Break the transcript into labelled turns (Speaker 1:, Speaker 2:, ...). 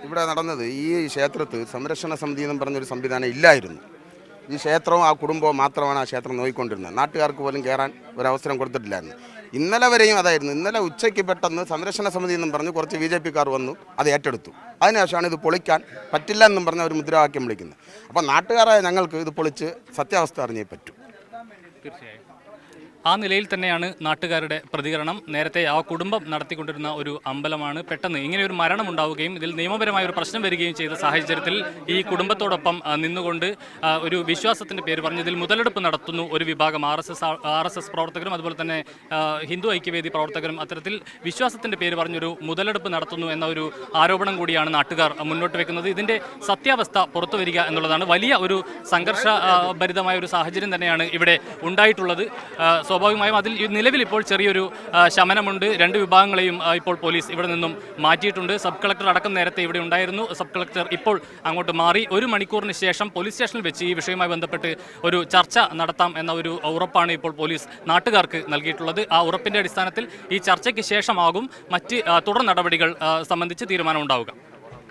Speaker 1: ഇവിടെ നടന്നത് ഈ ക്ഷേത്രത്തിൽ സംരക്ഷണ സമിതി എന്നും പറഞ്ഞൊരു സംവിധാനം ഇല്ലായിരുന്നു. ഈ ക്ഷേത്രവും ആ കുടുംബവും മാത്രമാണ് ആ ക്ഷേത്രം നോക്കിക്കൊണ്ടിരുന്നത്. നാട്ടുകാർക്ക് പോലും കയറാൻ ഒരവസരം കൊടുത്തിട്ടില്ലായിരുന്നു. ഇന്നലെ വരെയും അതായിരുന്നു. ഇന്നലെ ഉച്ചയ്ക്ക് പെട്ടെന്ന് സംരക്ഷണ സമിതി എന്നും പറഞ്ഞ് കുറച്ച് BJP-ക്കാർ വന്നു അത് ഏറ്റെടുത്തു. അതിനുശേഷമാണ് ഇത് പൊളിക്കാൻ പറ്റില്ല എന്നും പറഞ്ഞ ഒരു മുദ്രാവാക്യം വിളിക്കുന്നത്. അപ്പോൾ നാട്ടുകാരായ ഞങ്ങൾക്ക് ഇത് പൊളിച്ച് സത്യാവസ്ഥ അറിഞ്ഞേ പറ്റൂ.
Speaker 2: തീർച്ചയായും ആ നിലയിൽ തന്നെയാണ് നാട്ടുകാരുടെ പ്രതികരണം. നേരത്തെ ആ കുടുംബം നടത്തിക്കൊണ്ടിരുന്ന ഒരു അമ്പലമാണ്. പെട്ടെന്ന് ഇങ്ങനെ ഒരു മരണം ഉണ്ടാവുകയും ഇതിൽ നിയമപരമായ ഒരു പ്രശ്നം വരികയും ചെയ്ത സാഹചര്യത്തിൽ ഈ കുടുംബത്തോടൊപ്പം നിന്നുകൊണ്ട് ഒരു വിശ്വാസത്തിൻ്റെ പേര് പറഞ്ഞ് ഇതിൽ മുതലെടുപ്പ് നടത്തുന്നു ഒരു വിഭാഗം RSS പ്രവർത്തകരും അതുപോലെ തന്നെ ഹിന്ദു ഐക്യവേദി പ്രവർത്തകരും അത്തരത്തിൽ വിശ്വാസത്തിൻ്റെ പേര് പറഞ്ഞൊരു മുതലെടുപ്പ് നടത്തുന്നു എന്ന ഒരു ആരോപണം കൂടിയാണ് നാട്ടുകാർ മുന്നോട്ട് വെക്കുന്നത്. ഇതിൻ്റെ സത്യാവസ്ഥ പുറത്തു വരിക എന്നുള്ളതാണ്. വലിയ ഒരു സംഘർഷഭരിതമായ ഒരു സാഹചര്യം തന്നെയാണ് ഇവിടെ ഉണ്ടായിട്ടുള്ളത്. സ്വാഭാവികമായും അതിൽ നിലവിൽ ഇപ്പോൾ ചെറിയൊരു ശമനമുണ്ട്. രണ്ട് വിഭാഗങ്ങളെയും ഇപ്പോൾ പോലീസ് ഇവിടെ നിന്നും മാറ്റിയിട്ടുണ്ട്. സബ് കളക്ടർ അടക്കം നേരത്തെ ഇവിടെ ഉണ്ടായിരുന്നു. സബ് കളക്ടർ ഇപ്പോൾ അങ്ങോട്ട് മാറി. 1 മണിക്കൂറിന് ശേഷം പോലീസ് സ്റ്റേഷനിൽ വെച്ച് ഈ വിഷയവുമായി ബന്ധപ്പെട്ട് ഒരു ചർച്ച നടത്താം എന്ന ഒരു ഉറപ്പാണ് ഇപ്പോൾ പോലീസ് നാട്ടുകാർക്ക് നൽകിയിട്ടുള്ളത്. ആ ഉറപ്പിൻ്റെ അടിസ്ഥാനത്തിൽ ഈ ചർച്ചയ്ക്ക് ശേഷമാകും മറ്റ് തുടർ നടപടികൾ സംബന്ധിച്ച് തീരുമാനമുണ്ടാവുക.